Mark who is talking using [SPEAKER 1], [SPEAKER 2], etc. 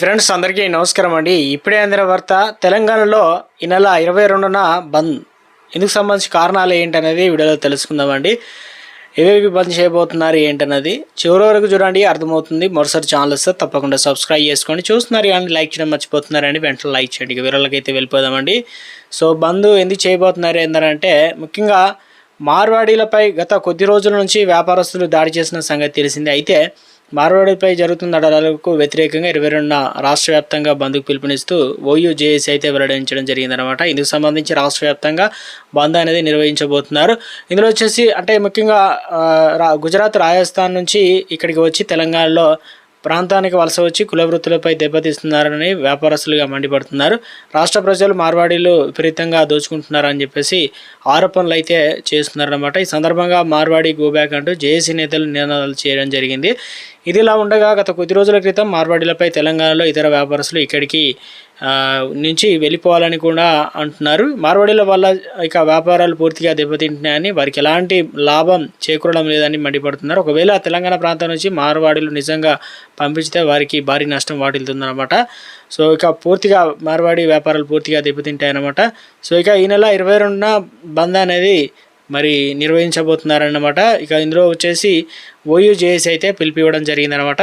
[SPEAKER 1] Friends అందరికీ నమస్కారం అండి. ఇప్పుడే అందిన వార్త, తెలంగాణలో ఈ నెల 22న బంద్. ఇందుకు సంబంధించి కారణాలు ఏంటనేది వీడియోలో తెలుసుకుందామండి. ఏవేవి బంద్ చేయబోతున్నారు ఏంటన్నది చివరి వరకు చూడండి, అర్థమవుతుంది. మరోసారి ఛానల్ వస్తే తప్పకుండా సబ్స్క్రైబ్ చేసుకోండి. చూస్తున్నారు కానీ లైక్ చేయడం మర్చిపోతున్నారండి, వెంటనే లైక్ చేయండి. వివరాలకైతే వెళ్ళిపోదామండి. సో బంద్ ఎందుకు చేయబోతున్నారు ఏంటంటే, ముఖ్యంగా మార్వాడీలపై గత కొద్ది రోజుల నుంచి వ్యాపారస్తులు దాడి చేసిన సంగతి తెలిసిందే. అయితే మార్వాడిపై జరుగుతున్న దాడులకు వ్యతిరేకంగా 22న రాష్ట్ర వ్యాప్తంగా బంద్కు పిలుపునిస్తూ ఓయూజేఏసీ అయితే వెల్లడించడం జరిగిందనమాట. ఇందుకు సంబంధించి రాష్ట్ర వ్యాప్తంగా బంద్ అనేది నిర్వహించబోతున్నారు. ఇందులో వచ్చేసి అంటే ముఖ్యంగా గుజరాత్, రాజస్థాన్ నుంచి ఇక్కడికి వచ్చి తెలంగాణలో ప్రాంతానికి వలస వచ్చి కుల వృత్తులపై దెబ్బతీస్తున్నారని వ్యాపారస్తులుగా మండిపడుతున్నారు. రాష్ట్ర ప్రజలు మార్వాడీలు విపరీతంగా దోచుకుంటున్నారని చెప్పేసి ఆరోపణలు అయితే చేస్తున్నారన్నమాట. ఈ సందర్భంగా మార్వాడీ గోబ్యాక్ అంటూ జేఏసీ నేతలు నినాదాలు చేయడం జరిగింది. ఇదిలా ఉండగా గత కొద్ది రోజుల క్రితం మార్వాడీలపై తెలంగాణలో ఇతర వ్యాపారస్తులు ఇక్కడికి నుంచి వెళ్ళిపోవాలని కూడా అంటున్నారు. మార్వాడీల వల్ల ఇక వ్యాపారాలు పూర్తిగా దెబ్బతింటున్నాయని, వారికి ఎలాంటి లాభం చేకూరడం లేదని మండిపడుతున్నారు. ఒకవేళ తెలంగాణ ప్రాంతం నుంచి మార్వాడీలు నిజంగా పంపించితే వారికి భారీ నష్టం వాటిల్తుందన్నమాట. సో ఇక పూర్తిగా మార్వాడీ వ్యాపారాలు పూర్తిగా దెబ్బతింటాయన్నమాట. సో ఇక ఈ నెల 22న బంద్ అనేది మరి నిర్వహించబోతున్నారన్నమాట. ఇక ఇందులో వచ్చేసి ఓయూజేఏసీ అయితే పిలిపివ్వడం జరిగిందనమాట.